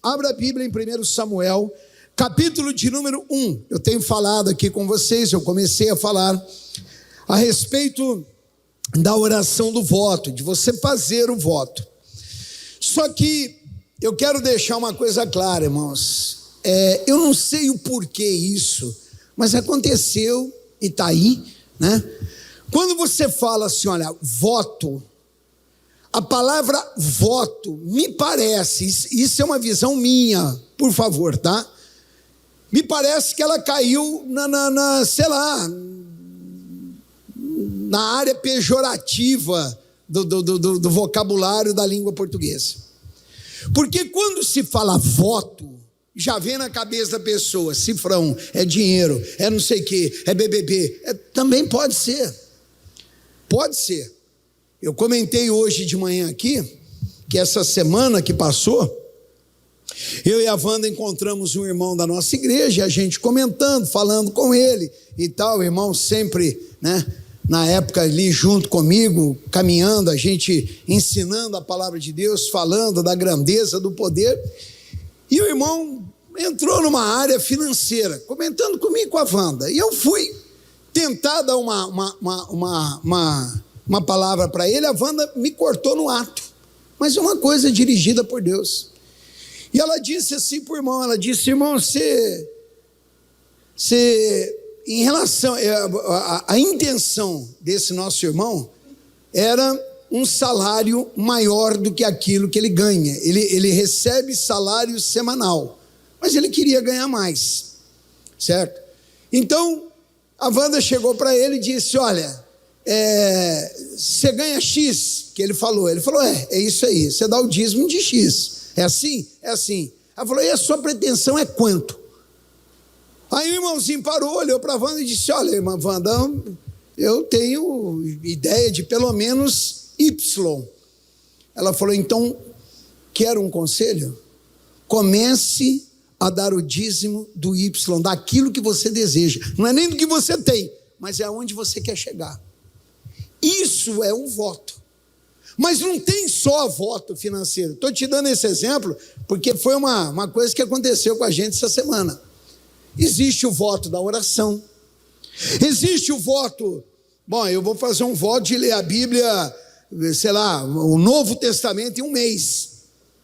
Abra a Bíblia em 1 Samuel, capítulo de número 1. Eu tenho falado aqui com vocês, eu comecei a falar a respeito da oração do voto, de você fazer o voto. Só que eu quero deixar uma coisa clara, irmãos. Eu não sei o porquê isso, mas aconteceu e está aí, né? Quando você fala assim, olha, voto, a palavra voto, me parece, isso é uma visão minha, por favor, tá? Me parece que ela caiu sei lá, na área pejorativa do vocabulário da língua portuguesa. Porque quando se fala voto, já vem na cabeça da pessoa, cifrão, é dinheiro, é não sei o que, é BBB, também pode ser. Pode ser. Eu comentei hoje de manhã aqui, que essa semana que passou, eu e a Wanda encontramos um irmão da nossa igreja, a gente comentando, falando com ele e tal, o irmão sempre, né, na época ali junto comigo, caminhando, a gente ensinando a palavra de Deus, falando da grandeza do poder, e o irmão entrou numa área financeira, comentando comigo com a Wanda, e eu fui tentar dar uma palavra para ele, a Wanda me cortou no ato, mas é uma coisa dirigida por Deus. E ela disse assim para o irmão, ela disse, irmão, você em relação, a intenção desse nosso irmão era um salário maior do que aquilo que ele ganha, ele recebe salário semanal, mas ele queria ganhar mais, certo? Então, a Wanda chegou para ele e disse, olha, você ganha X, que ele falou, é isso aí, você dá o dízimo de X, é assim? É assim. Ela falou, e a sua pretensão é quanto? Aí o irmãozinho parou, olhou para a Wanda e disse, olha, irmã Wanda, eu tenho ideia de pelo menos Y. Ela falou, então, quer um conselho? Comece a dar o dízimo do Y, daquilo que você deseja, não é nem do que você tem, mas é aonde você quer chegar. Isso é um voto, mas não tem só voto financeiro. Estou te dando esse exemplo porque foi uma coisa que aconteceu com a gente essa semana. Existe o voto da oração, existe o voto, eu vou fazer um voto de ler a Bíblia, sei lá, o Novo Testamento em um mês.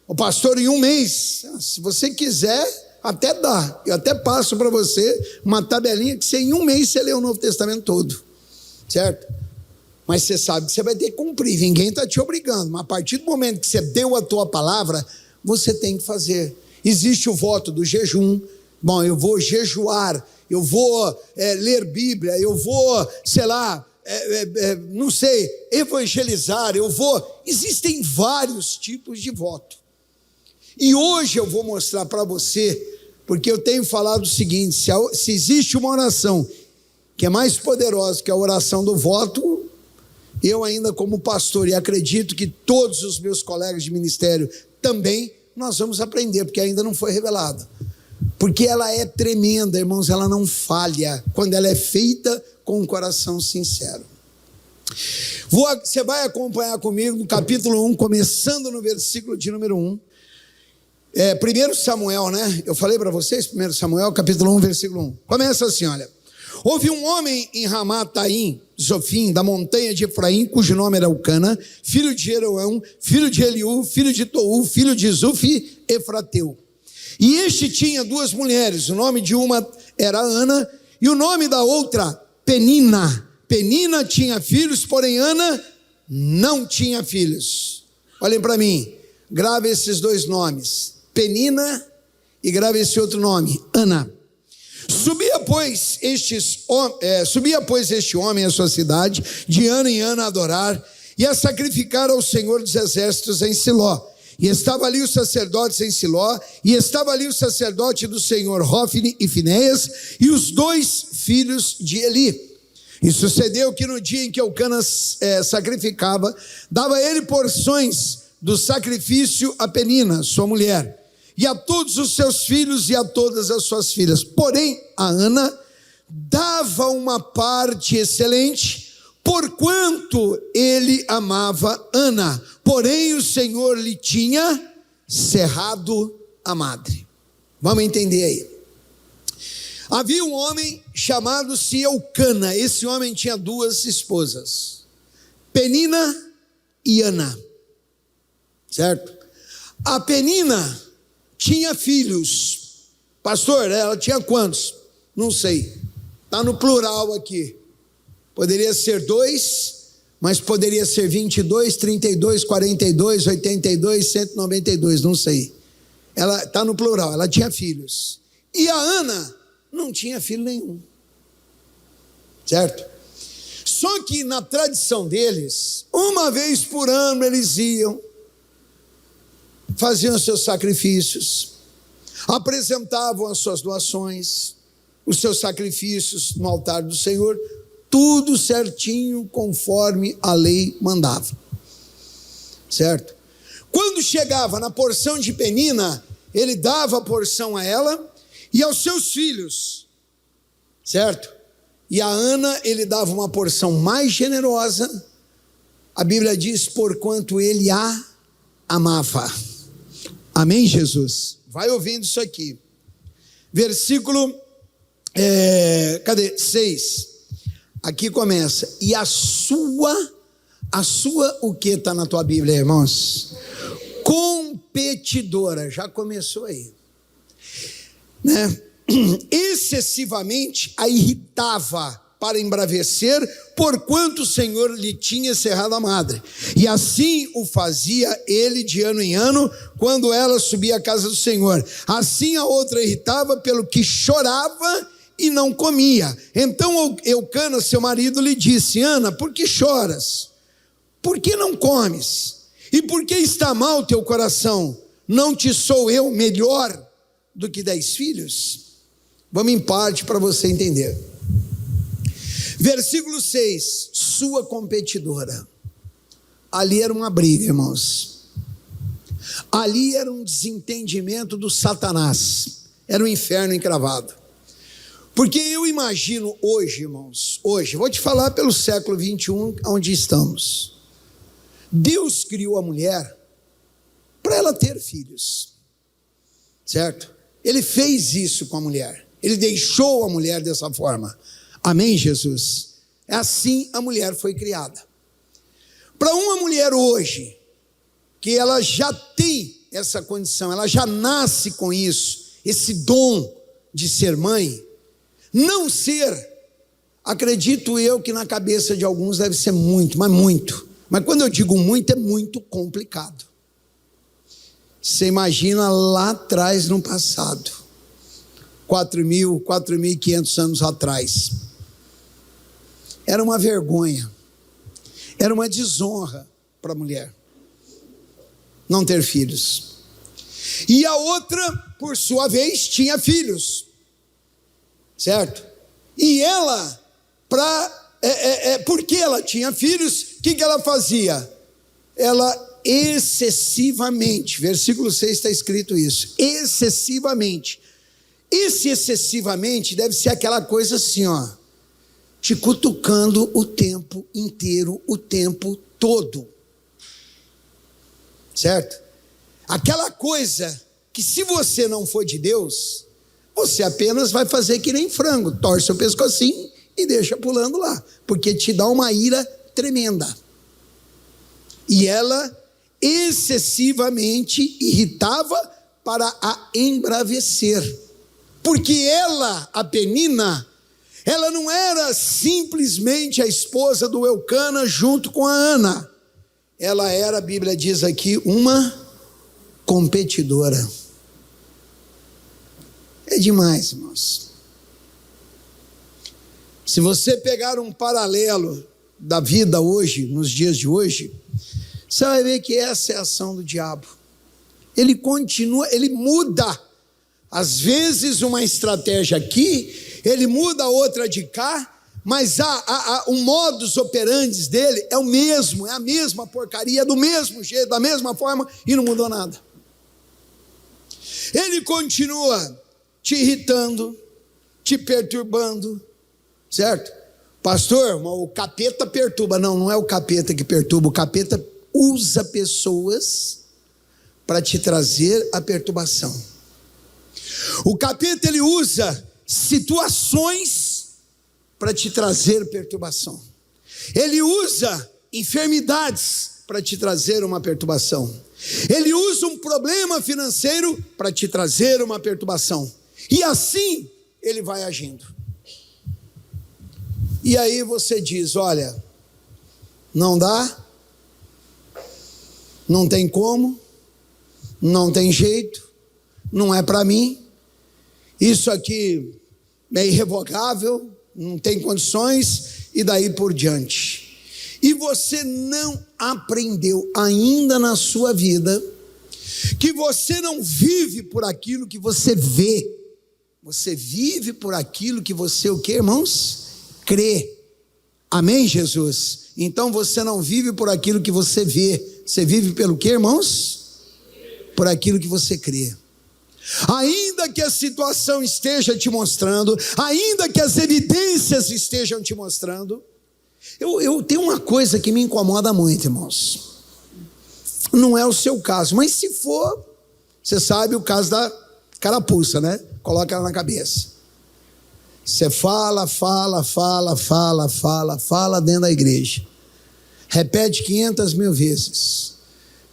O pastor, em um mês, se você quiser, até dá, eu até passo para você uma tabelinha que em um mês você lê o Novo Testamento todo, certo? Mas você sabe que você vai ter que cumprir, ninguém está te obrigando, mas a partir do momento que você deu a tua palavra, você tem que fazer. Existe o voto do jejum, eu vou jejuar, eu vou ler Bíblia, eu vou, sei lá, não sei, evangelizar, existem vários tipos de voto. E hoje eu vou mostrar para você, porque eu tenho falado o seguinte, se existe uma oração que é mais poderosa que a oração do voto, eu ainda como pastor, e acredito que todos os meus colegas de ministério também, nós vamos aprender, porque ainda não foi revelada. Porque ela é tremenda, irmãos, ela não falha, quando ela é feita com um coração sincero. Você vai acompanhar comigo no capítulo 1, começando no versículo de número 1. 1 Samuel, né? Eu falei para vocês, 1 Samuel, capítulo 1, versículo 1. Começa assim, olha. Houve um homem em Ramataim, Zofim, da montanha de Efraim, cujo nome era Eucana, filho de Jeroão, filho de Eliú, filho de Tou, filho de Zufi, Efrateu. E este tinha duas mulheres, o nome de uma era Ana, e o nome da outra, Penina. Penina tinha filhos, porém Ana não tinha filhos. Olhem para mim, grave esses dois nomes, Penina e grave esse outro nome, Ana. Subia, pois, este homem à sua cidade, de ano em ano a adorar, e a sacrificar ao Senhor dos Exércitos em Siló. E estava ali os sacerdotes em Siló, e estava ali o sacerdote do Senhor, Hofni e Finéias, e os dois filhos de Eli. E sucedeu que no dia em que Eucana sacrificava, dava ele porções do sacrifício a Penina, sua mulher, e a todos os seus filhos e a todas as suas filhas. Porém, a Ana dava uma parte excelente, porquanto ele amava Ana. Porém, o Senhor lhe tinha cerrado a madre. Vamos entender aí. Havia um homem chamado-se Eucana. Esse homem tinha 2 esposas, Penina e Ana, certo? A Penina tinha filhos. Pastor, ela tinha quantos? Não sei, está no plural aqui. Poderia ser 2, mas poderia ser 22, 32, 42, 82, 192, não sei. Ela está no plural, ela tinha filhos. E a Ana não tinha filho nenhum, certo? Só que na tradição deles, uma vez por ano eles iam, faziam seus sacrifícios, apresentavam as suas doações, os seus sacrifícios no altar do Senhor, tudo certinho conforme a lei mandava, certo? Quando chegava na porção de Penina, ele dava a porção a ela e aos seus filhos, certo? E a Ana, ele dava uma porção mais generosa. A Bíblia diz, porquanto ele a amava. Amém, Jesus? Vai ouvindo isso aqui. Versículo, 6. Aqui começa. E a sua, o que está na tua Bíblia, irmãos? Competidora. Já começou aí, né? Excessivamente a irritava para embravecer, porquanto o Senhor lhe tinha cerrado a madre. E assim o fazia ele de ano em ano, quando ela subia à casa do Senhor. Assim a outra irritava, pelo que chorava e não comia. Então Eucana, seu marido, lhe disse: Ana, por que choras? Por que não comes? E por que está mal teu coração? Não te sou eu melhor do que 10 filhos? Vamos em parte para você entender. Versículo 6, sua competidora. Ali era uma briga, irmãos. Ali era um desentendimento do Satanás. Era um inferno encravado. Porque eu imagino hoje, irmãos, hoje, vou te falar pelo século 21, onde estamos. Deus criou a mulher para ela ter filhos, certo? Ele fez isso com a mulher. Ele deixou a mulher dessa forma. Amém, Jesus? É assim a mulher foi criada. Para uma mulher hoje, que ela já tem essa condição, ela já nasce com isso, esse dom de ser mãe, não ser, acredito eu que na cabeça de alguns deve ser muito, mas muito. Mas quando eu digo muito, é muito complicado. Você imagina lá atrás no passado, 4.500 anos atrás. Era uma vergonha, era uma desonra para a mulher não ter filhos. E a outra, por sua vez, tinha filhos, certo? E ela, porque ela tinha filhos, o que ela fazia? Ela excessivamente, versículo 6 está escrito isso, excessivamente. Esse excessivamente deve ser aquela coisa assim, ó, te cutucando o tempo inteiro, o tempo todo, certo? Aquela coisa que, se você não for de Deus, você apenas vai fazer que nem frango, torce o pescocinho e deixa pulando lá, porque te dá uma ira tremenda. E ela excessivamente irritava para a embravecer, porque ela, a Penina, ela não era simplesmente a esposa do Eucana junto com a Ana. Ela era, a Bíblia diz aqui, uma competidora. É demais, irmãos. Se você pegar um paralelo da vida hoje, nos dias de hoje, você vai ver que essa é a ação do diabo. Ele continua, ele muda. Às vezes uma estratégia aqui, ele muda a outra de cá, mas o modus operandi dele é o mesmo, é a mesma porcaria, do mesmo jeito, da mesma forma, e não mudou nada. Ele continua te irritando, te perturbando, certo? Pastor, o capeta perturba. Não, não é o capeta que perturba, o capeta usa pessoas para te trazer a perturbação. O capeta, ele usa situações para te trazer perturbação. Ele usa enfermidades para te trazer uma perturbação. Ele usa um problema financeiro para te trazer uma perturbação. E assim ele vai agindo. E aí você diz, olha, não dá, não tem como, não tem jeito, não é para mim, isso aqui é irrevogável, não tem condições, e daí por diante. E você não aprendeu ainda na sua vida que você não vive por aquilo que você vê. Você vive por aquilo que você, o que, irmãos? Crê. Amém, Jesus? Então você não vive por aquilo que você vê. Você vive pelo que, irmãos? Por aquilo que você crê. Ainda que a situação esteja te mostrando, ainda que as evidências estejam te mostrando, eu tenho uma coisa que me incomoda muito, irmãos. Não é o seu caso, mas se for, você sabe o caso da carapuça, né? Coloca ela na cabeça. Você fala dentro da igreja. Repete 500 mil vezes.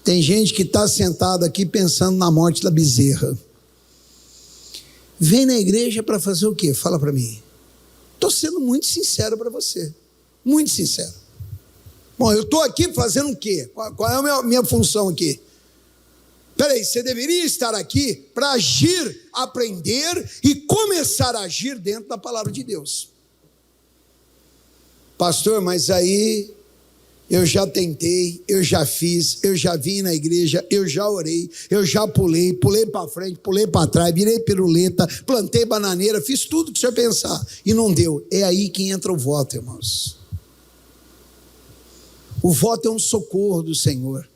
Tem gente que está sentado aqui pensando na morte da bezerra. Vem na igreja para fazer o quê? Fala para mim. Estou sendo muito sincero para você. Muito sincero. Bom, eu estou aqui fazendo o quê? Qual é a minha função aqui? Peraí, você deveria estar aqui para agir, aprender e começar a agir dentro da palavra de Deus. Pastor, mas aí eu já tentei, eu já fiz, eu já vim na igreja, eu já orei, eu já pulei para frente, pulei para trás, virei piruleta, plantei bananeira, fiz tudo que o senhor pensar e não deu. É aí que entra o voto, irmãos. O voto é um socorro do Senhor.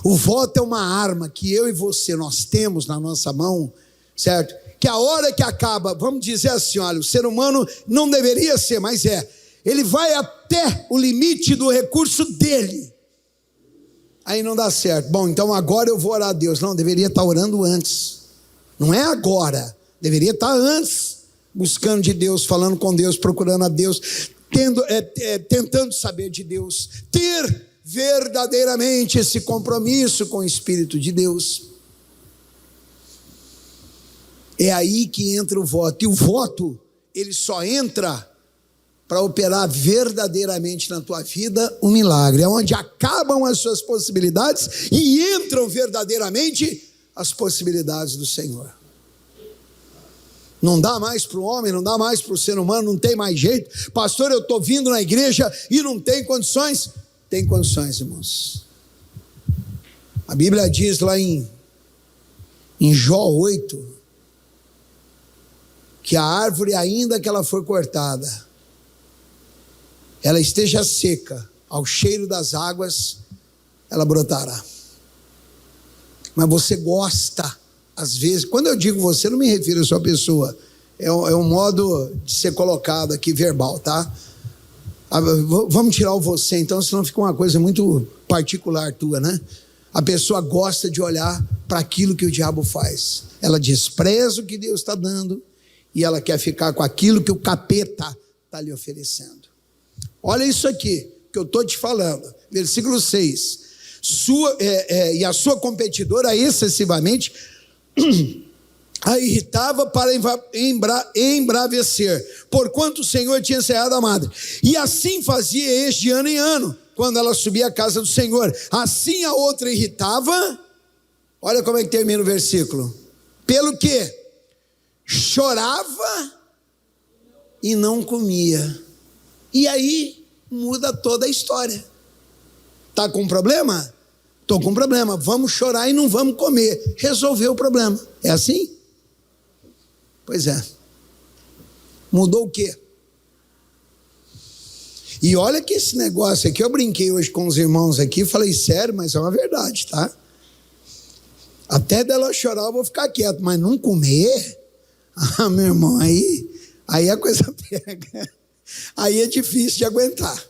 O voto é uma arma que eu e você, nós temos na nossa mão, certo? Que a hora que acaba, vamos dizer assim, olha, o ser humano não deveria ser, mas ele vai até o limite do recurso dele. Aí não dá certo. Bom, então agora eu vou orar a Deus. Não, deveria estar orando antes. Não é agora, deveria estar antes, buscando de Deus, falando com Deus, procurando a Deus, tentando saber de Deus, ter verdadeiramente esse compromisso com o Espírito de Deus. É aí que entra o voto. E o voto, ele só entra para operar verdadeiramente na tua vida um milagre. É onde acabam as suas possibilidades e entram verdadeiramente as possibilidades do Senhor. Não dá mais para o homem, não dá mais para o ser humano, não tem mais jeito. Pastor, eu estou vindo na igreja e não tem condições. Tem condições, irmãos. A Bíblia diz lá em Jó 8, que a árvore, ainda que ela for cortada, ela esteja seca, ao cheiro das águas, ela brotará. Mas você gosta, às vezes, quando eu digo você, não me refiro a sua pessoa, é um modo de ser colocado aqui, verbal, tá? Vamos tirar o você, então, senão fica uma coisa muito particular tua, né? A pessoa gosta de olhar para aquilo que o diabo faz. Ela despreza o que Deus está dando e ela quer ficar com aquilo que o capeta está lhe oferecendo. Olha isso aqui que eu estou te falando, versículo 6. E a sua competidora excessivamente a irritava para embravecer, porquanto o Senhor tinha encerrado a madre. E assim fazia este de ano em ano, quando ela subia à casa do Senhor. Assim a outra irritava. Olha como é que termina o versículo. Pelo que chorava e não comia. E aí muda toda a história. Está com problema? Estou com problema. Vamos chorar e não vamos comer. Resolveu o problema. É assim? Pois é. Mudou o quê? E olha que esse negócio aqui, eu brinquei hoje com os irmãos aqui, falei sério, mas é uma verdade, tá? Até dela chorar eu vou ficar quieto, mas não comer? Ah, meu irmão, aí a coisa pega. Aí é difícil de aguentar.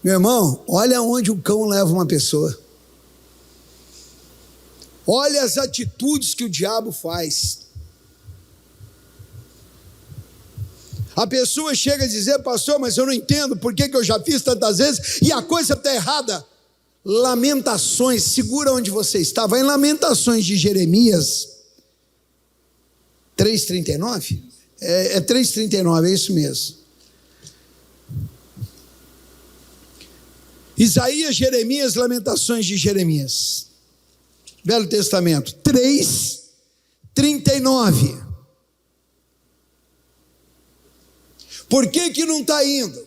Meu irmão, olha onde o cão leva uma pessoa. Olha as atitudes que o diabo faz. A pessoa chega a dizer: pastor, mas eu não entendo por que eu já fiz tantas vezes e a coisa está errada. Lamentações, segura onde você está, vai em Lamentações de Jeremias 3,39, é 3,39, é isso mesmo. Isaías, Jeremias, Lamentações de Jeremias, Velho Testamento, 3,39. Por que não está indo?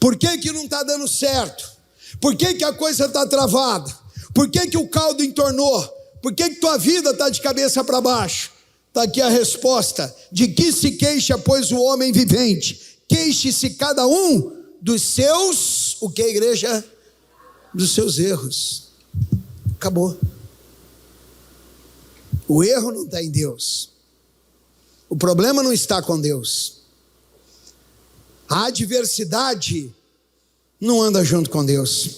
Por que não está dando certo? Por que a coisa está travada? Por que o caldo entornou? Por que tua vida está de cabeça para baixo? Está aqui a resposta: de que se queixa, pois, o homem vivente? Queixe-se cada um dos seus, o que, igreja? Dos seus erros. Acabou. O erro não está em Deus. O problema não está com Deus. A adversidade não anda junto com Deus.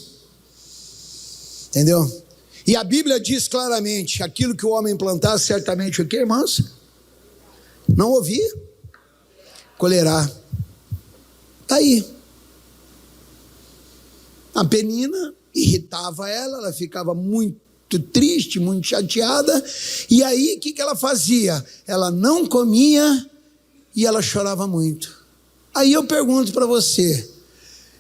Entendeu? E a Bíblia diz claramente: aquilo que o homem plantar, certamente o que, irmãos? Não ouvir, colherá. Está aí. A Penina irritava ela ficava muito triste, muito chateada. E aí o que ela fazia? Ela não comia e ela chorava muito. Aí eu pergunto para você: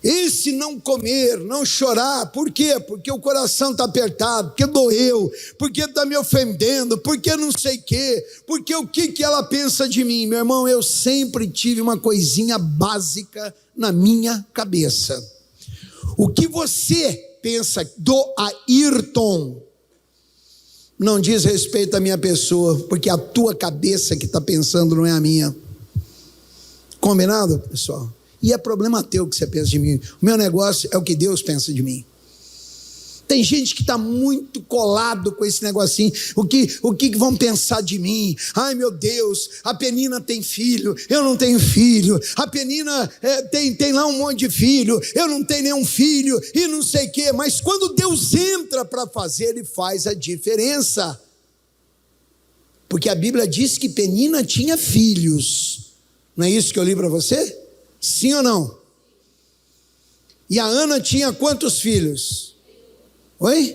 esse não comer, não chorar, por quê? Porque o coração está apertado, porque doeu, porque está me ofendendo, porque não sei o quê, porque o que ela pensa de mim? Meu irmão, eu sempre tive uma coisinha básica na minha cabeça: o que você pensa do Ayrton não diz respeito à minha pessoa, porque a tua cabeça que está pensando não é a minha. Combinado, pessoal? E é problema teu que você pensa de mim. O meu negócio é o que Deus pensa de mim. Tem gente que está muito colado com esse negocinho. O que vão pensar de mim? Ai, meu Deus, a Penina tem filho, eu não tenho filho. A Penina tem lá um monte de filho, eu não tenho nenhum filho, e não sei o quê. Mas quando Deus entra para fazer, Ele faz a diferença. Porque a Bíblia diz que Penina tinha filhos. Não é isso que eu li para você? Sim ou não? E a Ana tinha quantos filhos? Oi?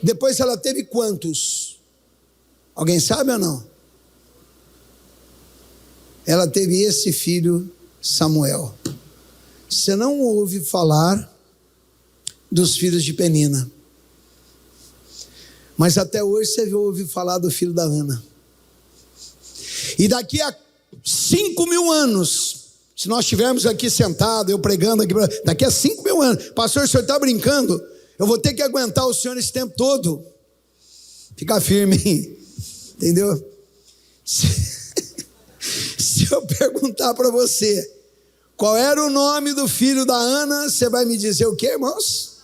Depois ela teve quantos? Alguém sabe ou não? Ela teve esse filho, Samuel. Você não ouve falar dos filhos de Penina, mas até hoje você ouve falar do filho da Ana. E daqui a 5.000 anos, se nós estivermos aqui sentados, eu pregando aqui, daqui a 5.000 anos, pastor, o senhor está brincando? Eu vou ter que aguentar o senhor esse tempo todo. Fica firme, entendeu? Se eu perguntar para você qual era o nome do filho da Ana, você vai me dizer o que, irmãos?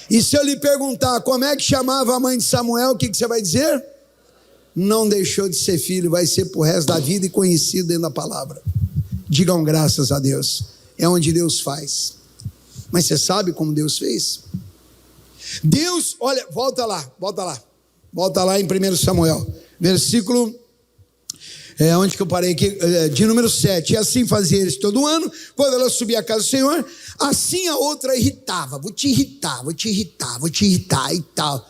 E se eu lhe perguntar como é que chamava a mãe de Samuel, o que você vai dizer? Não deixou de ser filho, vai ser pro resto da vida e conhecido dentro da palavra. Digam graças a Deus. É onde Deus faz. Mas você sabe como Deus fez? Deus, olha, volta lá em 1 Samuel, versículo, onde que eu parei aqui, de número 7, e assim fazia eles todo ano, quando ela subia à casa do Senhor, assim a outra irritava, vou te irritar e tal.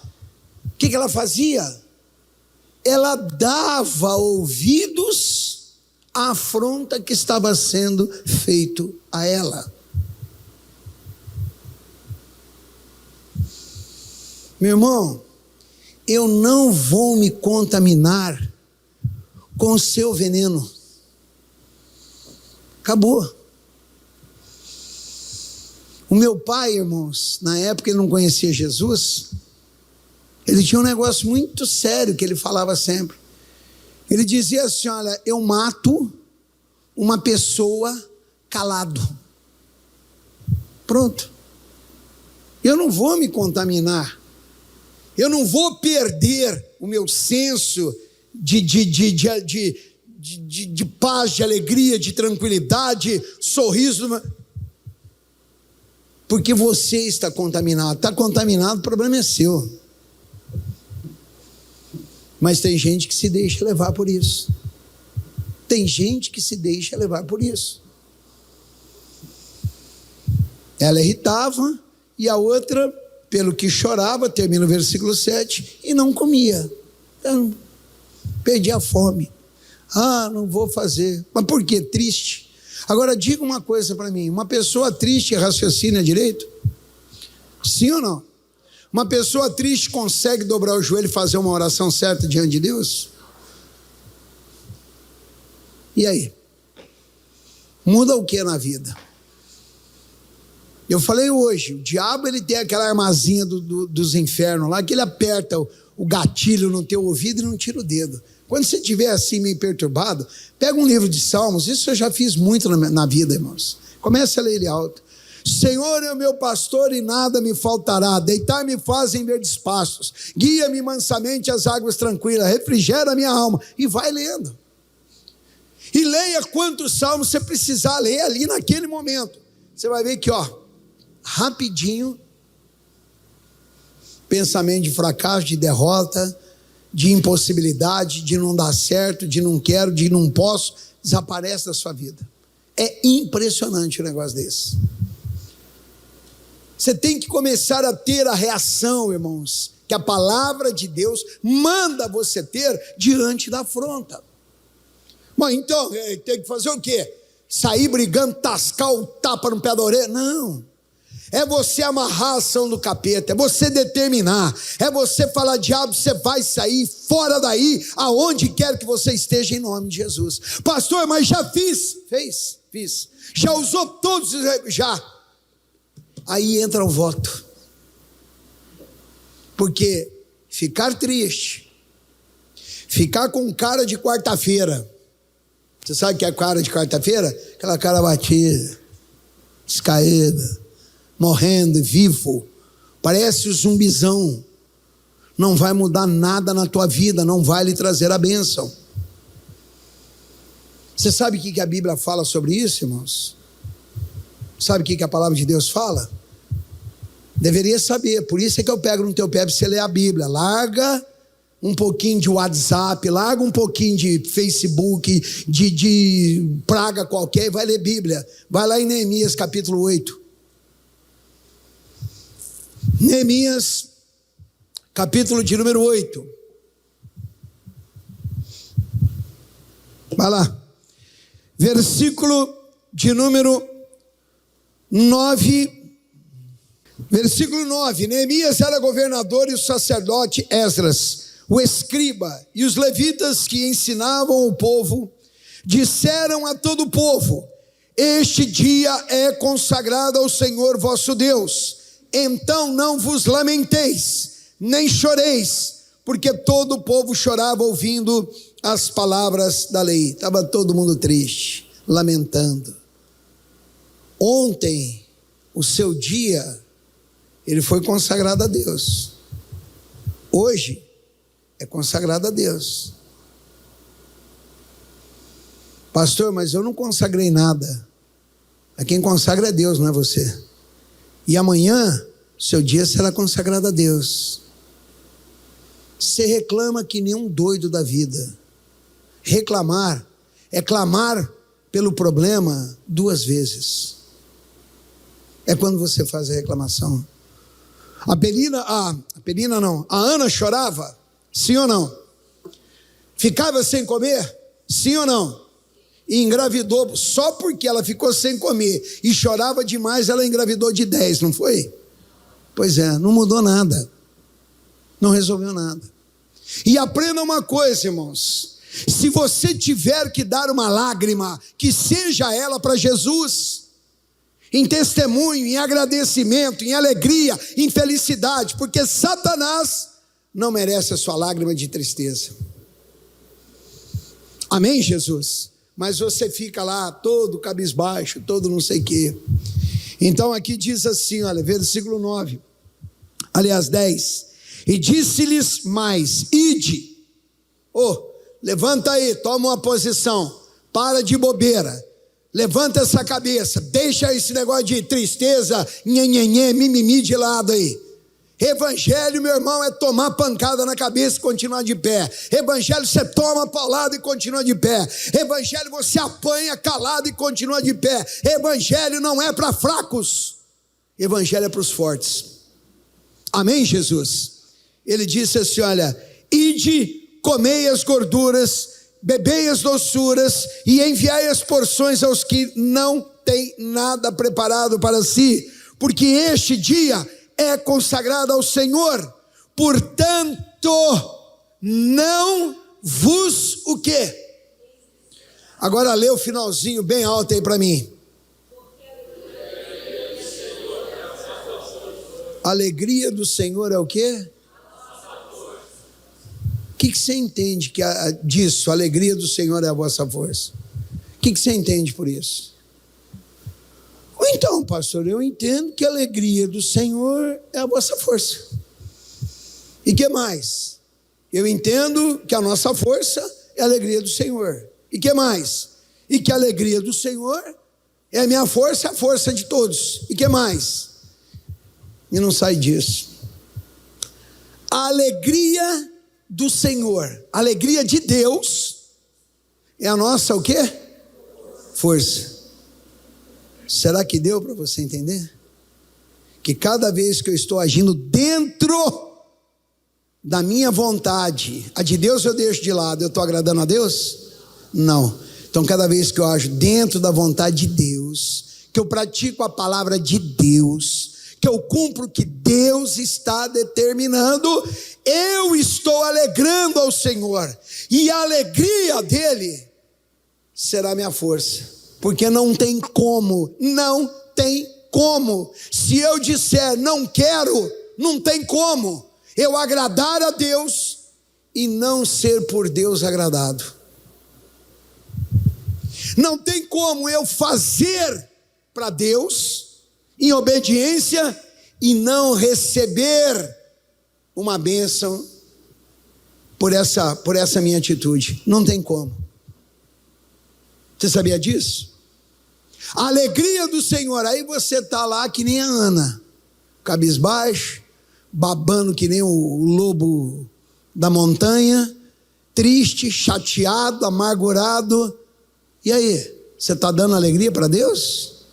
O que ela fazia? Ela dava ouvidos à afronta que estava sendo feito a ela. Meu irmão, eu não vou me contaminar com o seu veneno. Acabou. O meu pai, irmãos, na época ele não conhecia Jesus, ele tinha um negócio muito sério que ele falava sempre. Ele dizia assim: olha, eu mato uma pessoa calado. Pronto. Eu não vou me contaminar. Eu não vou perder o meu senso de paz, de alegria, de tranquilidade, sorriso. Porque você está contaminado. Está contaminado, o problema é seu. Mas tem gente que se deixa levar por isso. Tem gente que se deixa levar por isso. Ela irritava e a outra, pelo que chorava, termina o versículo 7, e não comia. Então, perdia a fome. Não vou fazer. Mas por quê? Triste. Agora diga uma coisa para mim, uma pessoa triste raciocina direito? Sim ou não? Uma pessoa triste consegue dobrar o joelho e fazer uma oração certa diante de Deus? E aí? Muda o que na vida? Eu falei hoje, o diabo ele tem aquela armazinha dos infernos lá, que ele aperta o gatilho no teu ouvido e não tira o dedo. Quando você estiver assim meio perturbado, pega um livro de Salmos, isso eu já fiz muito na vida, irmãos. Comece a ler ele alto. Senhor é o meu pastor e nada me faltará, deitar-me faz em verdes pastos, guia-me mansamente às águas tranquilas, refrigera a minha alma, e vai lendo. E leia quantos salmos você precisar ler ali naquele momento. Você vai ver que, rapidinho, pensamento de fracasso, de derrota, de impossibilidade, de não dar certo, de não quero, de não posso, desaparece da sua vida. É impressionante um negócio desse. Você tem que começar a ter a reação, irmãos, que a palavra de Deus manda você ter diante da afronta. Mas então, tem que fazer o quê? Sair brigando, tascar o tapa no pé da orelha? Não. É você amarrar a ação do capeta, é você determinar, é você falar, diabo, você vai sair fora daí, aonde quer que você esteja, em nome de Jesus. Pastor, mas já fiz. Fiz. Já usou todos, já. Aí entra o voto. Porque ficar triste, ficar com cara de quarta-feira, você sabe o que é cara de quarta-feira? Aquela cara batida, descaída, morrendo, vivo, parece um zumbizão, não vai mudar nada na tua vida, não vai lhe trazer a bênção. Você sabe o que a Bíblia fala sobre isso, irmãos? Sabe o que a palavra de Deus fala? Deveria saber, por isso é que eu pego no teu pé para você ler a Bíblia. Larga um pouquinho de WhatsApp, larga um pouquinho de Facebook, de praga qualquer, e vai ler Bíblia. Vai lá em Neemias capítulo 8. Neemias capítulo de número 8. Vai lá. Versículo de número 9. Versículo 9, Neemias era governador e o sacerdote Esdras, o escriba e os levitas que ensinavam o povo, disseram a todo o povo: este dia é consagrado ao Senhor vosso Deus, então não vos lamenteis, nem choreis, porque todo o povo chorava ouvindo as palavras da lei. Estava todo mundo triste, lamentando. Ontem, o seu dia, ele foi consagrado a Deus. Hoje é consagrado a Deus. Pastor, mas eu não consagrei nada. Quem consagra é Deus, não é você. E amanhã, seu dia será consagrado a Deus. Você reclama que nem um doido da vida. Reclamar é clamar pelo problema 2 vezes. É quando você faz a reclamação. A Ana chorava, sim ou não? Ficava sem comer, sim ou não? E engravidou, só porque ela ficou sem comer e chorava demais, ela engravidou de 10, não foi? Pois é, não mudou nada, não resolveu nada. E aprenda uma coisa, irmãos, se você tiver que dar uma lágrima, que seja ela para Jesus, em testemunho, em agradecimento, em alegria, em felicidade, porque Satanás não merece a sua lágrima de tristeza. Amém, Jesus? Mas você fica lá todo cabisbaixo, todo não sei o quê. Então aqui diz assim, olha, versículo 9, aliás 10, e disse-lhes mais: ide, levanta aí, toma uma posição, para de bobeira, levanta essa cabeça, deixa esse negócio de tristeza, nhenhenhê, mimimi de lado aí. Evangelho, meu irmão, é tomar pancada na cabeça e continuar de pé. Evangelho, você toma paulada e continua de pé. Evangelho, você apanha calado e continua de pé. Evangelho não é para fracos. Evangelho é para os fortes. Amém, Jesus? Ele disse assim, olha, ide, comei as gorduras, bebei as doçuras e enviai as porções aos que não têm nada preparado para si, porque este dia é consagrado ao Senhor. Portanto, não vos o quê? Agora lê o finalzinho bem alto aí para mim. A alegria do Senhor é o quê? O que você entende disso? A alegria do Senhor é a vossa força. O que você entende por isso? Então, pastor, eu entendo que a alegria do Senhor é a vossa força. E que mais? Eu entendo que a nossa força é a alegria do Senhor. E que mais? E que a alegria do Senhor é a minha força, a força de todos. E que mais? E não sai disso. A alegria do Senhor, a alegria de Deus é a nossa o quê? Força. Será que deu para você entender? Que cada vez que eu estou agindo dentro da minha vontade, a de Deus eu deixo de lado, eu estou agradando a Deus? Não. Então cada vez que eu ajo dentro da vontade de Deus, que eu pratico a palavra de Deus, que eu cumpro o que Deus está determinando, eu estou alegrando ao Senhor, e a alegria dele será minha força. Porque não tem como, se eu disser não quero, não tem como eu agradar a Deus e não ser por Deus agradado. Não tem como eu fazer para Deus em obediência e não receber uma bênção por essa minha atitude. Não tem como. Você sabia disso? A alegria do Senhor, aí você está lá que nem a Ana, cabisbaixo, babando que nem o lobo da montanha, triste, chateado, amargurado. E aí, você está dando alegria para Deus?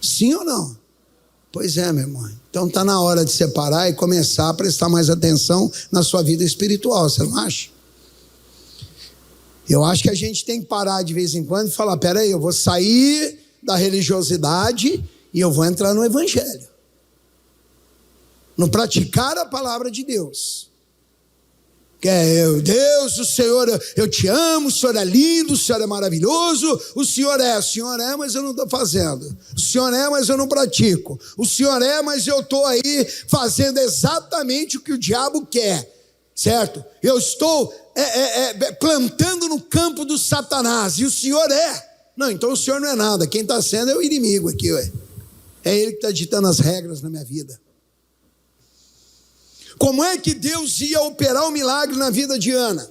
Sim ou não? Pois é, meu irmão. Então está na hora de separar e começar a prestar mais atenção na sua vida espiritual, você não acha? Eu acho que a gente tem que parar de vez em quando e falar, peraí, eu vou sair da religiosidade e eu vou entrar no Evangelho. No praticar a palavra de Deus. Que é, Deus, o Senhor, eu te amo, o Senhor é lindo, o Senhor é maravilhoso, o Senhor é, mas eu não estou fazendo. O Senhor é, mas eu não pratico. O Senhor é, mas eu estou aí fazendo exatamente o que o diabo quer. Certo? Eu estou plantando no campo do Satanás, e o Senhor é. Não, então o Senhor não é nada, quem está sendo é o inimigo aqui, ué. É ele que está ditando as regras na minha vida. Como é que Deus ia operar um milagre na vida de Ana?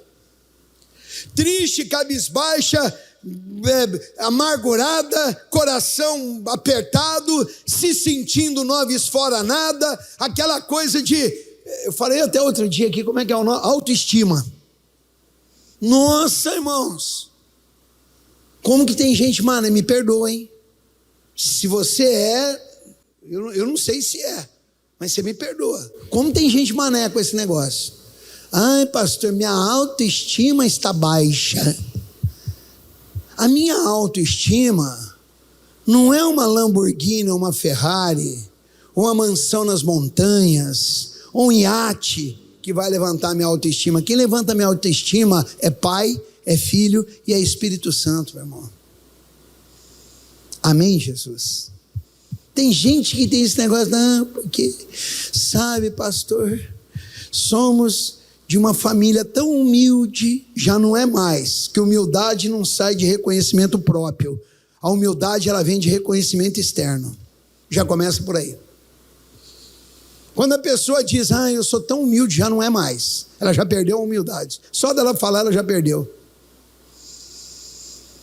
Triste, cabisbaixa, amargurada, coração apertado, se sentindo noves fora nada, aquela coisa de... Eu falei até outro dia aqui, como é que é o nome? Autoestima. Nossa, irmãos. Como que tem gente, mano, me perdoa, hein? Se você eu não sei se mas você me perdoa. Como tem gente mané com esse negócio? Ai, pastor, minha autoestima está baixa. A minha autoestima não é uma Lamborghini, uma Ferrari, uma mansão nas montanhas, um iate que vai levantar minha autoestima. Quem levanta minha autoestima é Pai, é Filho e é Espírito Santo, meu irmão. Amém, Jesus? Tem gente que tem esse negócio, não, porque, sabe, pastor, somos de uma família tão humilde, já não é mais, que humildade não sai de reconhecimento próprio. A humildade, ela vem de reconhecimento externo. Já começa por aí. Quando a pessoa diz, eu sou tão humilde, já não é mais. Ela já perdeu a humildade. Só dela falar, ela já perdeu.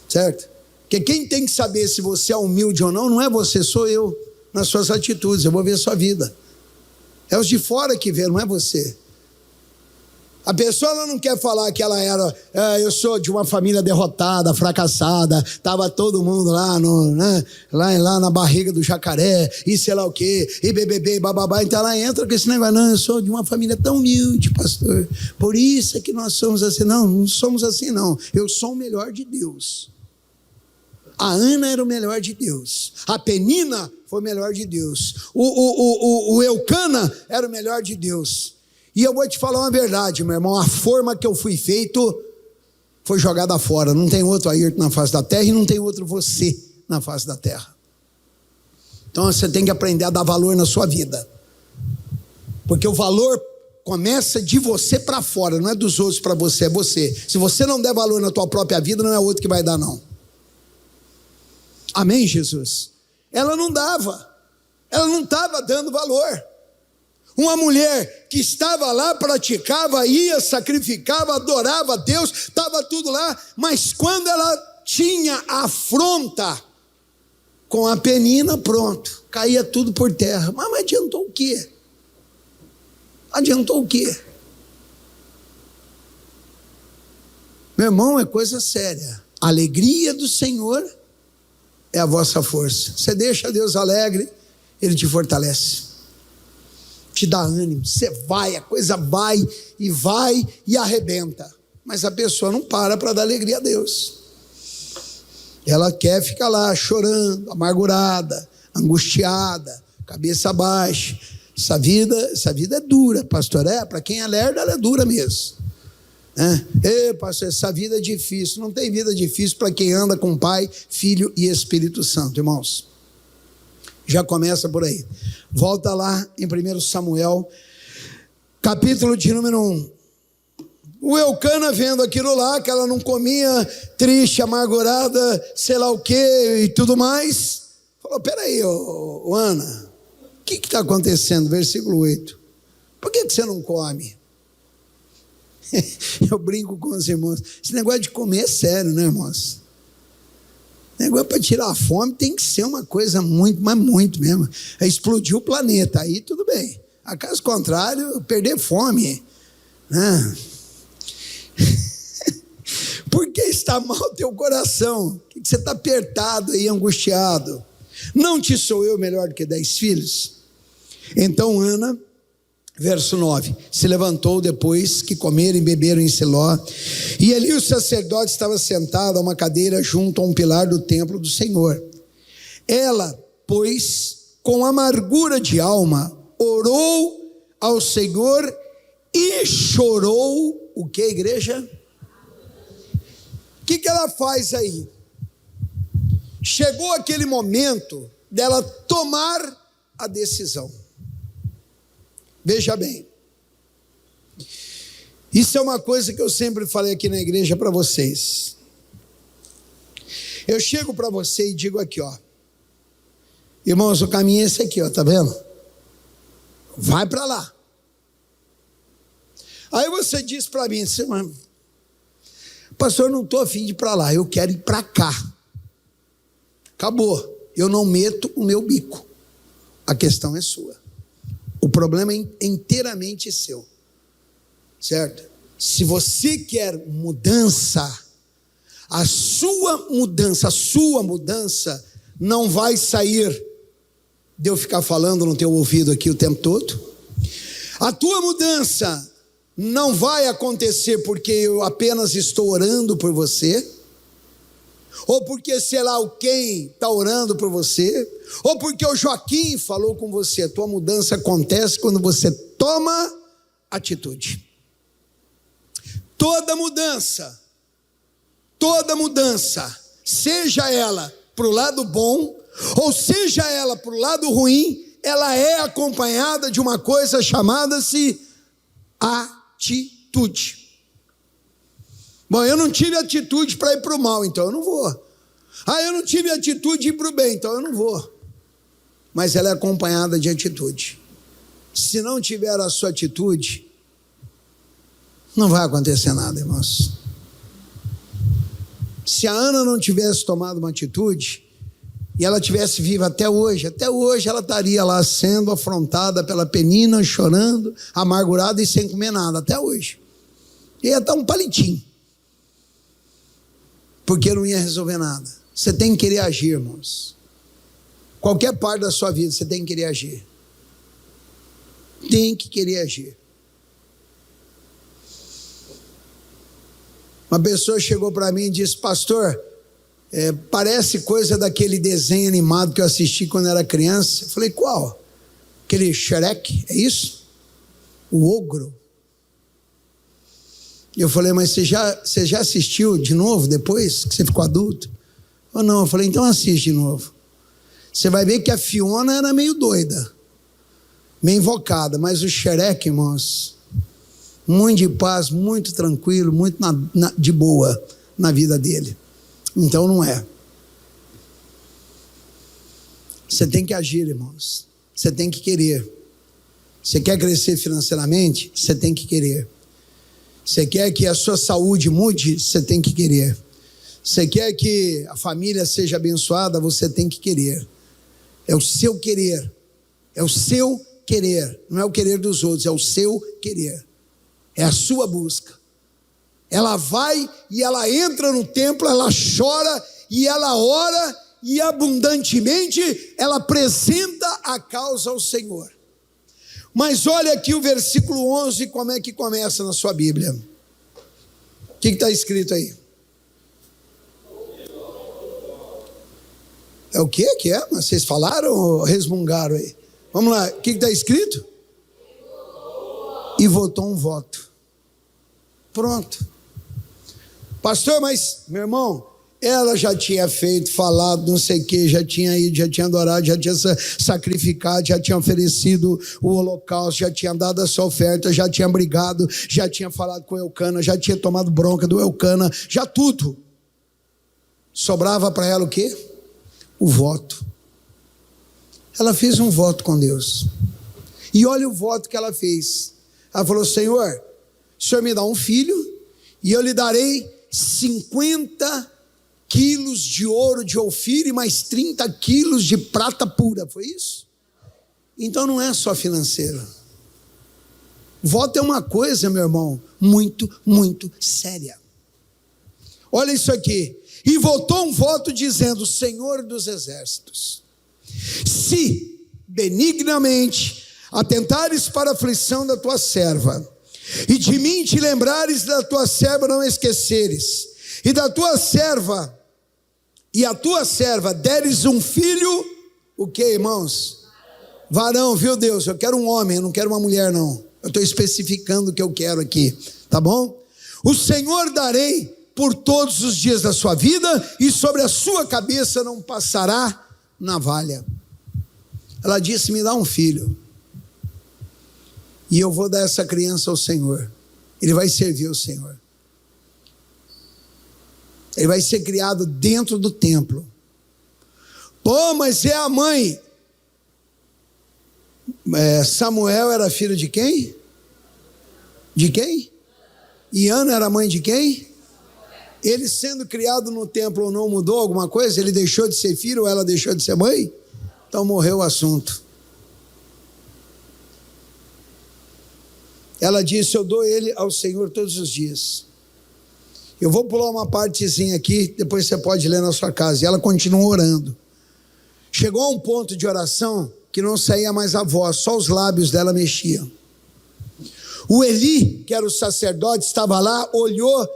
Certo? Porque quem tem que saber se você é humilde ou não é você, sou eu. Nas suas atitudes, eu vou ver a sua vida. É os de fora que vê, não é você. A pessoa ela não quer falar que ela era, eu sou de uma família derrotada, fracassada, estava todo mundo lá, lá na barriga do jacaré, e sei lá o quê, e bebê, bababá. Então ela entra com esse negócio, não, eu sou de uma família tão humilde, pastor, por isso é que nós somos assim. Não, não somos assim não, eu sou o melhor de Deus. A Ana era o melhor de Deus, a Penina foi o melhor de Deus, o Eucana era o melhor de Deus. E eu vou te falar uma verdade, meu irmão, a forma que eu fui feito foi jogada fora. Não tem outro Ayrton na face da terra e não tem outro você na face da terra. Então você tem que aprender a dar valor na sua vida. Porque o valor começa de você para fora, não é dos outros para você, é você. Se você não der valor na tua própria vida, não é outro que vai dar não. Amém, Jesus? Ela não dava. Ela não estava dando valor. Uma mulher que estava lá, praticava, ia, sacrificava, adorava a Deus, estava tudo lá, mas quando ela tinha afronta com a Penina, pronto, caía tudo por terra. Mas adiantou o quê? Adiantou o quê? Meu irmão, é coisa séria. A alegria do Senhor é a vossa força. Você deixa Deus alegre, Ele te fortalece, te dá ânimo, você vai, a coisa vai e arrebenta, mas a pessoa não para dar alegria a Deus, ela quer ficar lá chorando, amargurada, angustiada, cabeça baixa. Essa vida é dura, pastor, para quem é lerdo ela é dura mesmo, né? Pastor, essa vida é difícil. Não tem vida difícil para quem anda com Pai, Filho e Espírito Santo, irmãos. Já começa por aí. Volta lá em 1 Samuel, capítulo de número 1. O Eucana vendo aquilo lá, que ela não comia, triste, amargurada, sei lá o que e tudo mais, falou, peraí, Ana, o que está acontecendo? Versículo 8. Por que você não come? Eu brinco com os irmãos, esse negócio de comer é sério, né, irmãos? Negócio para tirar a fome tem que ser uma coisa muito, mas muito mesmo. É explodir o planeta, aí tudo bem. A caso contrário, perder fome, né? Por que está mal o teu coração? Por que você está apertado aí, angustiado? Não te sou eu melhor do que 10 filhos? Então Ana, verso 9, se levantou depois que comeram e beberam em Siló, e ali o sacerdote estava sentado a uma cadeira junto a um pilar do templo do Senhor. Ela, pois, com amargura de alma, orou ao Senhor e chorou. O que, igreja? O que ela faz aí? Chegou aquele momento dela tomar a decisão. Veja bem, isso é uma coisa que eu sempre falei aqui na igreja para vocês. Eu chego para você e digo aqui, ó, irmãos, o caminho é esse aqui, ó, tá vendo? Vai para lá. Aí você diz para mim, pastor, eu não estou a fim de ir para lá, eu quero ir para cá. Acabou, eu não meto o meu bico, a questão é sua. O problema é inteiramente seu, certo? Se você quer mudança, a sua mudança não vai sair de eu ficar falando no teu ouvido aqui o tempo todo. A tua mudança não vai acontecer porque eu apenas estou orando por você, ou porque sei lá o quem está orando por você, ou porque o Joaquim falou com você. A tua mudança acontece quando você toma atitude. Toda mudança, seja ela para o lado bom, ou seja ela para o lado ruim, ela é acompanhada de uma coisa chamada-se atitude. Bom, eu não tive atitude para ir para o mal, então eu não vou. Eu não tive atitude de ir para o bem, então eu não vou. Mas ela é acompanhada de atitude. Se não tiver a sua atitude, não vai acontecer nada, irmãos. Se a Ana não tivesse tomado uma atitude, e ela estivesse viva até hoje ela estaria lá sendo afrontada pela Penina, chorando, amargurada e sem comer nada, até hoje. Ia estar um palitinho, porque não ia resolver nada. Você tem que querer agir, irmãos. Qualquer parte da sua vida você tem que querer agir. Tem que querer agir. Uma pessoa chegou para mim e disse: pastor, parece coisa daquele desenho animado que eu assisti quando era criança. Eu falei: qual? Aquele Shrek, é isso? O ogro. Eu falei: mas você já assistiu de novo depois que você ficou adulto? Ou não? Eu falei: então assiste de novo. Você vai ver que a Fiona era meio doida, meio invocada, mas o Shrek, irmãos, muito de paz, muito tranquilo, muito de boa na vida dele. Então não é. Você tem que agir, irmãos. Você tem que querer. Você quer crescer financeiramente? Você tem que querer. Você quer que a sua saúde mude? Você tem que querer. Você quer que a família seja abençoada? Você tem que querer. É o seu querer. É o seu querer. Não é o querer dos outros, é o seu querer. É a sua busca. Ela vai e ela entra no templo, ela chora e ela ora e abundantemente ela apresenta a causa ao Senhor. Mas olha aqui o versículo 11, como é que começa na sua Bíblia. O que está escrito aí? É o que que é? Vocês falaram ou resmungaram aí? Vamos lá, o que está escrito? E votou um voto. Pronto. Pastor, mas, meu irmão, ela já tinha feito, falado, não sei o que, já tinha ido, já tinha adorado, já tinha sacrificado, já tinha oferecido o holocausto, já tinha dado a sua oferta, já tinha brigado, já tinha falado com o Elcana, já tinha tomado bronca do Elcana, já tudo. Sobrava para ela o quê? O voto. Ela fez um voto com Deus. E olha o voto que ela fez. Ela falou: Senhor, o Senhor me dá um filho e eu lhe darei 50 quilos de ouro de Ofir e mais 30 quilos de prata pura. Foi isso? Então não é só financeiro. Voto é uma coisa, meu irmão, muito, muito séria. Olha isso aqui. E votou um voto dizendo: Senhor dos exércitos, se benignamente atentares para a aflição da tua serva, e de mim te lembrares, da tua serva não esqueceres, e da tua serva, e a tua serva deres um filho, o que, irmãos? Varão, viu Deus? Eu quero um homem, eu não quero uma mulher não. Eu estou especificando o que eu quero aqui, tá bom? O Senhor darei por todos os dias da sua vida, e sobre a sua cabeça não passará navalha. Ela disse: me dá um filho, e eu vou dar essa criança ao Senhor. Ele vai servir ao Senhor. Ele vai ser criado dentro do templo. Pô, mas é a mãe. Samuel era filho de quem? De quem? E Ana era mãe de quem? Ele sendo criado no templo não mudou alguma coisa? Ele deixou de ser filho ou ela deixou de ser mãe? Então morreu o assunto. Ela disse: eu dou ele ao Senhor todos os dias. Eu vou pular uma partezinha aqui, depois você pode ler na sua casa. E ela continuou orando. Chegou a um ponto de oração que não saía mais a voz, só os lábios dela mexiam. O Eli, que era o sacerdote, estava lá, olhou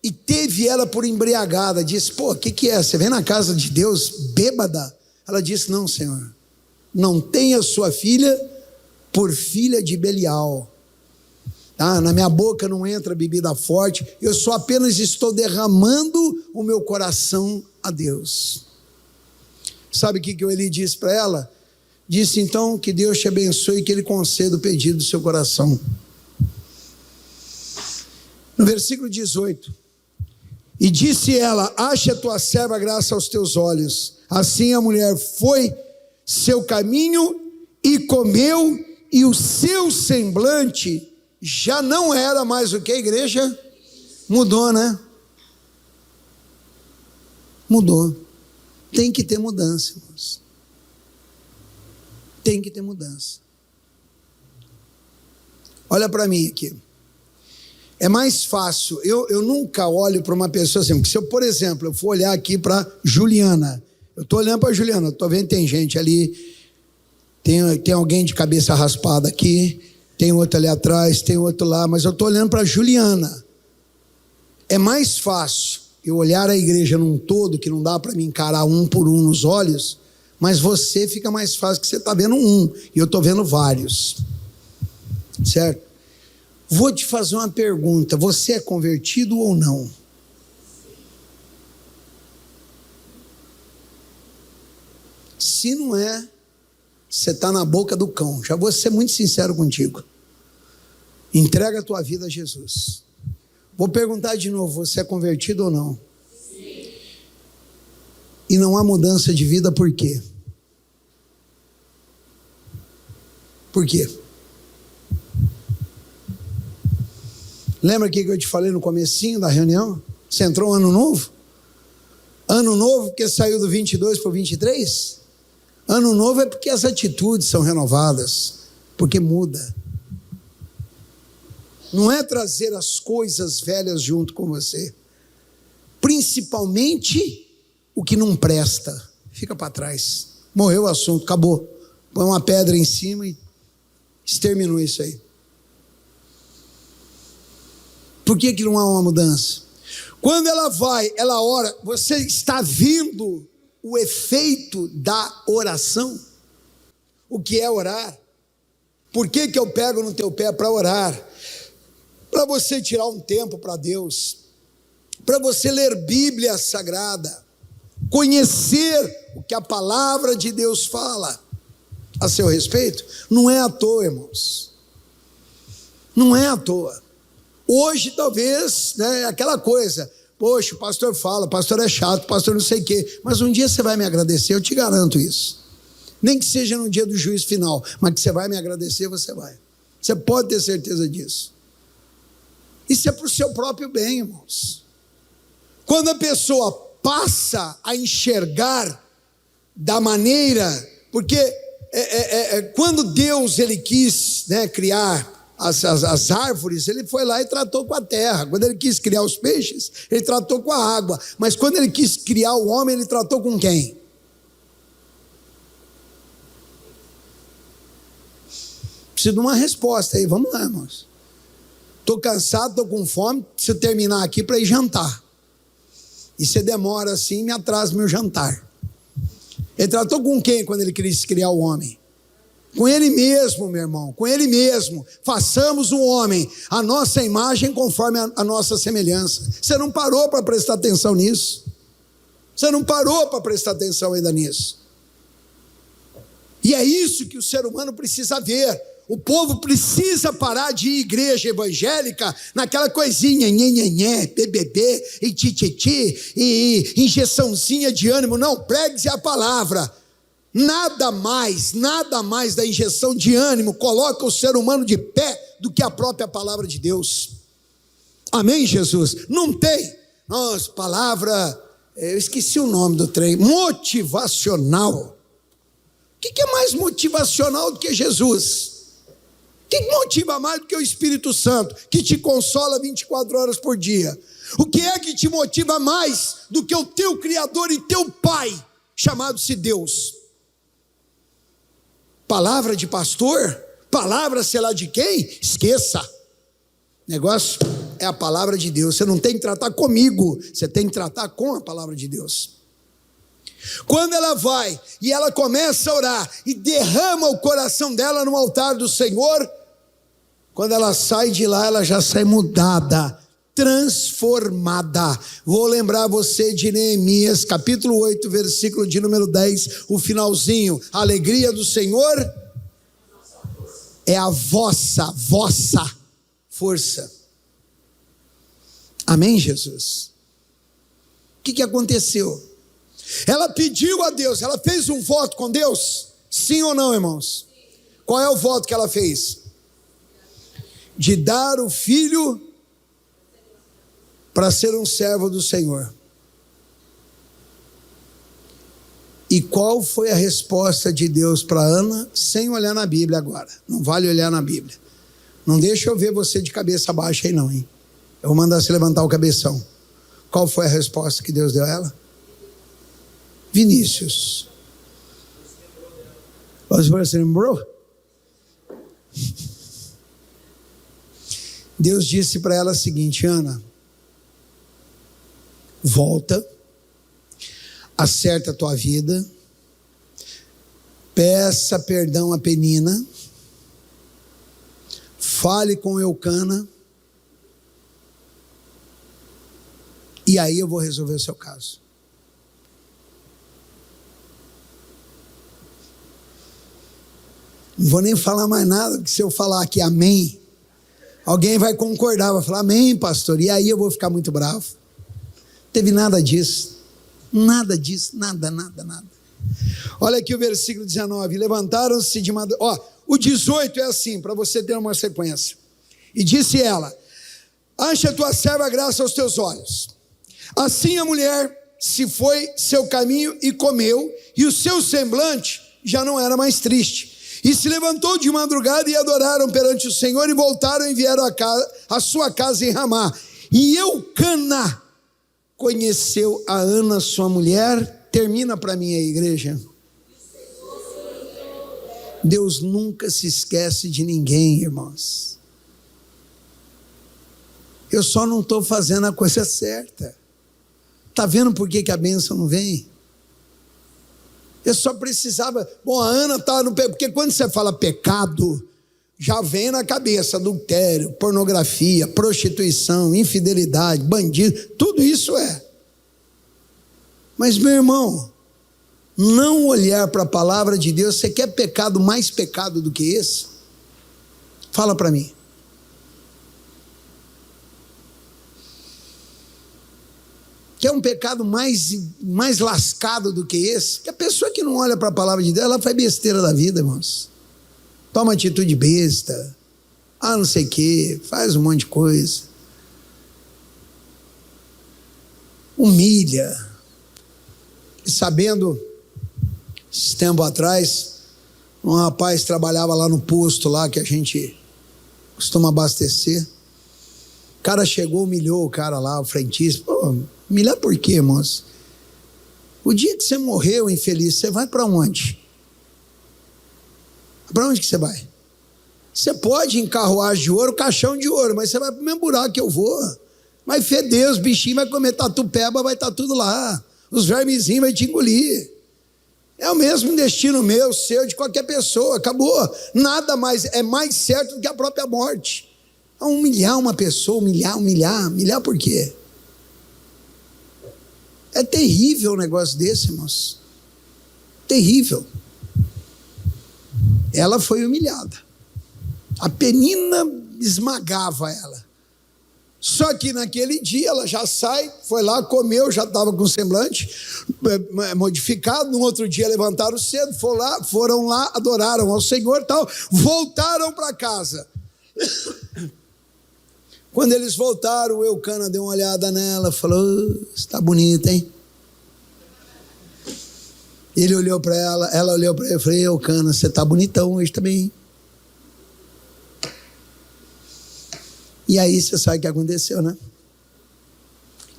e teve ela por embriagada. Disse: pô, o que é? Você vem na casa de Deus bêbada? Ela disse: não, Senhor, não tenha sua filha por filha de Belial. Na minha boca não entra bebida forte, eu só apenas estou derramando o meu coração a Deus. Sabe o que o Eli disse para ela? Disse: então que Deus te abençoe e que Ele conceda o pedido do seu coração. No versículo 18: e disse ela: ache a tua serva graça aos teus olhos. Assim a mulher foi seu caminho e comeu, e o seu semblante já não era mais o que, igreja? Mudou, né? Mudou. Tem que ter mudança, irmãos. Tem que ter mudança. Olha para mim aqui. É mais fácil, eu nunca olho para uma pessoa assim, porque se eu, por exemplo, eu for olhar aqui para Juliana, eu estou olhando para Juliana, estou vendo que tem gente ali, tem alguém de cabeça raspada aqui, tem outro ali atrás, tem outro lá, mas eu estou olhando para Juliana. É mais fácil eu olhar a igreja num todo, que não dá para me encarar um por um nos olhos, mas você fica mais fácil, que você está vendo um, e eu estou vendo vários, certo? Vou te fazer uma pergunta, você é convertido ou não? Se não é, você está na boca do cão. Já vou ser muito sincero contigo. Entrega a tua vida a Jesus. Vou perguntar de novo, você é convertido ou não? Sim. E não há mudança de vida, por quê? Por quê? Lembra aqui que eu te falei no comecinho da reunião? Você entrou no ano novo? Ano novo porque saiu do 22 para o 23? Ano novo é porque as atitudes são renovadas, porque muda. Não é trazer as coisas velhas junto com você. Principalmente o que não presta. Fica para trás. Morreu o assunto, acabou. Põe uma pedra em cima e exterminou isso aí. Por que não há uma mudança? Quando ela vai, ela ora, você está vendo o efeito da oração? O que é orar? Por que eu pego no teu pé para orar? Para você tirar um tempo para Deus, para você ler Bíblia Sagrada, conhecer o que a palavra de Deus fala a seu respeito. Não é à toa, irmãos. Não é à toa. Hoje talvez, né, aquela coisa, poxa, o pastor fala, o pastor é chato, o pastor não sei o quê, mas um dia você vai me agradecer, eu te garanto isso. Nem que seja no dia do juízo final, mas que você vai me agradecer, você vai. Você pode ter certeza disso. Isso é para o seu próprio bem, irmãos. Quando a pessoa passa a enxergar da maneira, porque quando Deus ele quis, né, criar as árvores, ele foi lá e tratou com a terra. Quando ele quis criar os peixes, ele tratou com a água. Mas quando ele quis criar o homem, ele tratou com quem? Preciso de uma resposta aí, vamos lá, irmãos. Estou cansado, estou com fome, preciso terminar aqui para ir jantar. E você demora assim, me atrasa meu jantar. Ele tratou com quem quando ele quis criar o homem? Com ele mesmo, meu irmão, com ele mesmo. Façamos um homem, a nossa imagem conforme a nossa semelhança. Você não parou para prestar atenção nisso? Você não parou para prestar atenção ainda nisso? E é isso que o ser humano precisa ver. O povo precisa parar de ir à igreja evangélica naquela coisinha, nhenhenhé, BBB, e tititi, e injeçãozinha de ânimo. Não, pregue-se a palavra. Nada mais da injeção de ânimo coloca o ser humano de pé do que a própria palavra de Deus. Amém, Jesus? Não tem. Nossa, palavra, eu esqueci o nome do trem, motivacional. O que é mais motivacional do que Jesus? O que motiva mais do que o Espírito Santo, que te consola 24 horas por dia? O que é que te motiva mais do que o teu Criador e teu Pai, chamado-se Deus? Palavra de pastor? Palavra sei lá de quem? Esqueça. Negócio é a palavra de Deus. Você não tem que tratar comigo, você tem que tratar com a palavra de Deus. Quando ela vai e ela começa a orar e derrama o coração dela no altar do Senhor, quando ela sai de lá, ela já sai mudada, transformada. Vou lembrar você de Neemias, capítulo 8, versículo de número 10, o finalzinho. A alegria do Senhor é a vossa força. Amém, Jesus? O que aconteceu? Ela pediu a Deus, ela fez um voto com Deus? Sim ou não, irmãos? Qual é o voto que ela fez? De dar o filho para ser um servo do Senhor. E qual foi a resposta de Deus para Ana, sem olhar na Bíblia agora? Não vale olhar na Bíblia. Não deixa eu ver você de cabeça baixa aí não, hein? Eu vou mandar você levantar o cabeção. Qual foi a resposta que Deus deu a ela? Vinícius. Você lembrou? Deus disse para ela o seguinte: Ana, volta, acerta a tua vida, peça perdão a Penina, fale com Eucana, e aí eu vou resolver o seu caso. Não vou nem falar mais nada, porque se eu falar aqui amém, alguém vai concordar, vai falar amém, pastor, e aí eu vou ficar muito bravo. Não teve nada disso. Nada disso, nada. Olha aqui o versículo 19. Levantaram-se de madrugada. O 18 é assim, para você ter uma sequência. E disse ela: acha a tua serva graça aos teus olhos. Assim a mulher se foi seu caminho e comeu, e o seu semblante já não era mais triste. E se levantou de madrugada e adoraram perante o Senhor, e voltaram e vieram a sua casa em Ramá. E Eucana conheceu a Ana, sua mulher. Termina para mim a igreja. Deus nunca se esquece de ninguém, irmãos. Eu só não estou fazendo a coisa certa. Está vendo por que a bênção não vem? Eu só precisava... Bom, a Ana está no... Porque quando você fala pecado, já vem na cabeça adultério, pornografia, prostituição, infidelidade, bandido, tudo isso é. Mas, meu irmão, não olhar para a palavra de Deus, você quer pecado, mais pecado do que esse? Fala para mim. Quer um pecado mais lascado do que esse? Que a pessoa que não olha para a palavra de Deus, ela faz besteira da vida, irmãos. Toma atitude besta, não sei o que, faz um monte de coisa. Humilha. E sabendo, esse tempo atrás, um rapaz trabalhava lá no posto lá que a gente costuma abastecer. O cara chegou, humilhou o cara lá, o frentista. Pô, humilhar por quê, moço? O dia que você morreu, infeliz, você vai para onde? Para onde que você vai? Você pode ir em carruagem de ouro, caixão de ouro, mas você vai para o mesmo buraco que eu vou. Vai feder, os bichinhos vai comer tatu-peba, vai estar tudo lá. Os vermezinhos vão te engolir. É o mesmo destino meu, seu, de qualquer pessoa. Acabou. Nada mais é mais certo do que a própria morte. Humilhar uma pessoa, humilhar por quê? É terrível um negócio desse, irmãos. Terrível. Ela foi humilhada. A Penina esmagava ela. Só que naquele dia ela já sai, foi lá, comeu, já estava com semblante modificado. No outro dia levantaram cedo, foram lá, adoraram ao Senhor e tal, voltaram para casa. Quando eles voltaram, o Eucana deu uma olhada nela, falou: está bonita, hein? Ele olhou para ela olhou para ele e falou: Eucana, você está bonitão hoje também. E aí você sabe o que aconteceu, né?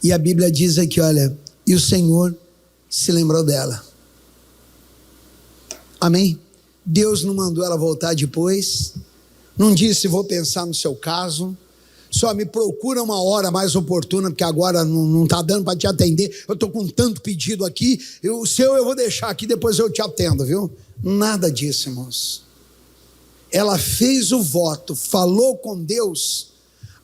E a Bíblia diz aqui, olha, e o Senhor se lembrou dela. Amém? Deus não mandou ela voltar depois, não disse: vou pensar no seu caso, só me procura uma hora mais oportuna, porque agora não está dando para te atender, eu estou com tanto pedido aqui, o seu eu vou deixar aqui, depois eu te atendo, viu? Nada disso, irmãos. Ela fez o voto, falou com Deus,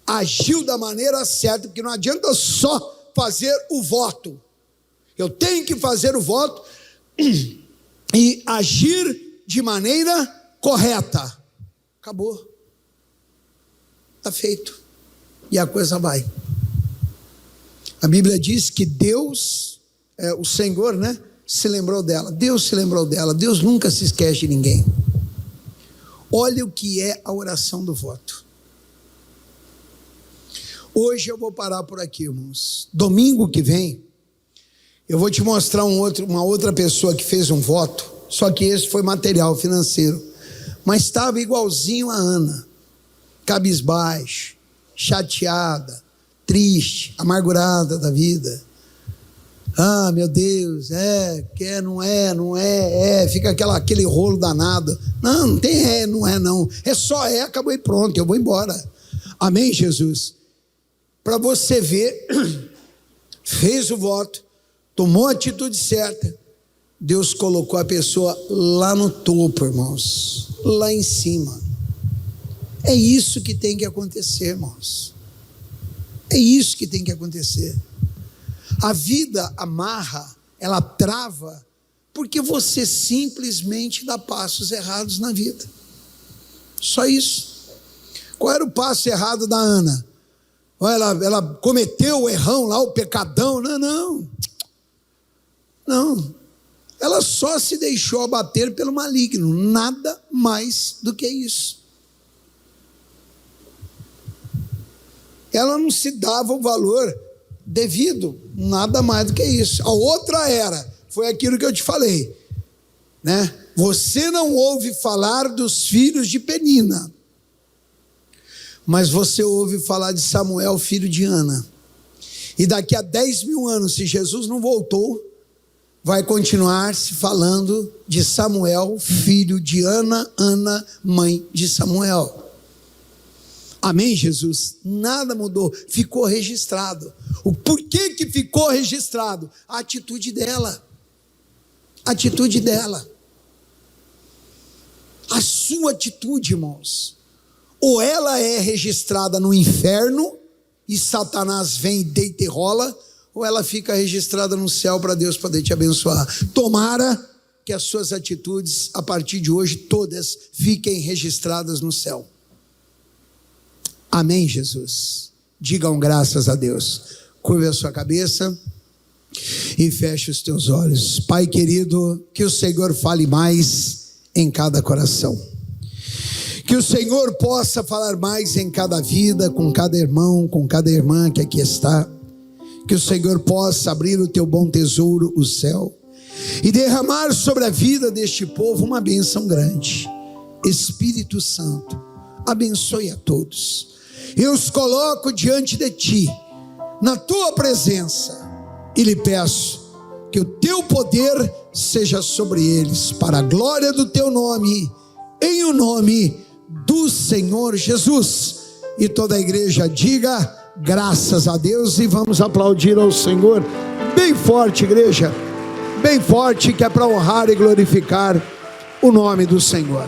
agiu da maneira certa, porque não adianta só fazer o voto, eu tenho que fazer o voto e agir de maneira correta. Acabou, está feito. E a coisa vai. A Bíblia diz que Deus, o Senhor, né, se lembrou dela. Deus se lembrou dela. Deus nunca se esquece de ninguém. Olha o que é a oração do voto. Hoje eu vou parar por aqui, irmãos. Domingo que vem, Eu vou te mostrar uma outra pessoa que fez um voto, só que esse foi material financeiro, mas estava igualzinho a Ana, cabisbaixa, chateada, triste, amargurada da vida. Ah, meu Deus, não é, fica aquele rolo danado. Não tem não é não, é só acabou e pronto, eu vou embora. Amém, Jesus? Para você ver, fez o voto, tomou a atitude certa, Deus colocou a pessoa lá no topo, irmãos, lá em cima. É isso que tem que acontecer, irmãos. É isso que tem que acontecer. A vida amarra, ela trava, porque você simplesmente dá passos errados na vida. Só isso. Qual era o passo errado da Ana? Ela cometeu o errão lá, o pecadão? Não. Ela só se deixou abater pelo maligno, nada mais do que isso. Ela não se dava o valor devido, nada mais do que isso. A outra foi aquilo que eu te falei, né? Você não ouve falar dos filhos de Penina, mas você ouve falar de Samuel, filho de Ana. E daqui a 10.000 anos, se Jesus não voltou, vai continuar se falando de Samuel, filho de Ana, Ana, mãe de Samuel. Amém, Jesus? Nada mudou, ficou registrado. O porquê que ficou registrado? A atitude dela. A atitude dela. A sua atitude, irmãos. Ou ela é registrada no inferno e Satanás vem, deita e rola, ou ela fica registrada no céu para Deus poder te abençoar. Tomara que as suas atitudes, a partir de hoje, todas fiquem registradas no céu. Amém, Jesus? Digam graças a Deus. Curve a sua cabeça e feche os teus olhos. Pai querido, que o Senhor fale mais em cada coração. Que o Senhor possa falar mais em cada vida, com cada irmão, com cada irmã que aqui está. Que o Senhor possa abrir o teu bom tesouro, o céu, e derramar sobre a vida deste povo uma bênção grande. Espírito Santo, abençoe a todos. Eu os coloco diante de ti, na tua presença, e lhe peço que o teu poder seja sobre eles, para a glória do teu nome, em o nome do Senhor Jesus. E toda a igreja diga graças a Deus, e vamos aplaudir ao Senhor bem forte, igreja, bem forte, que é para honrar e glorificar o nome do Senhor.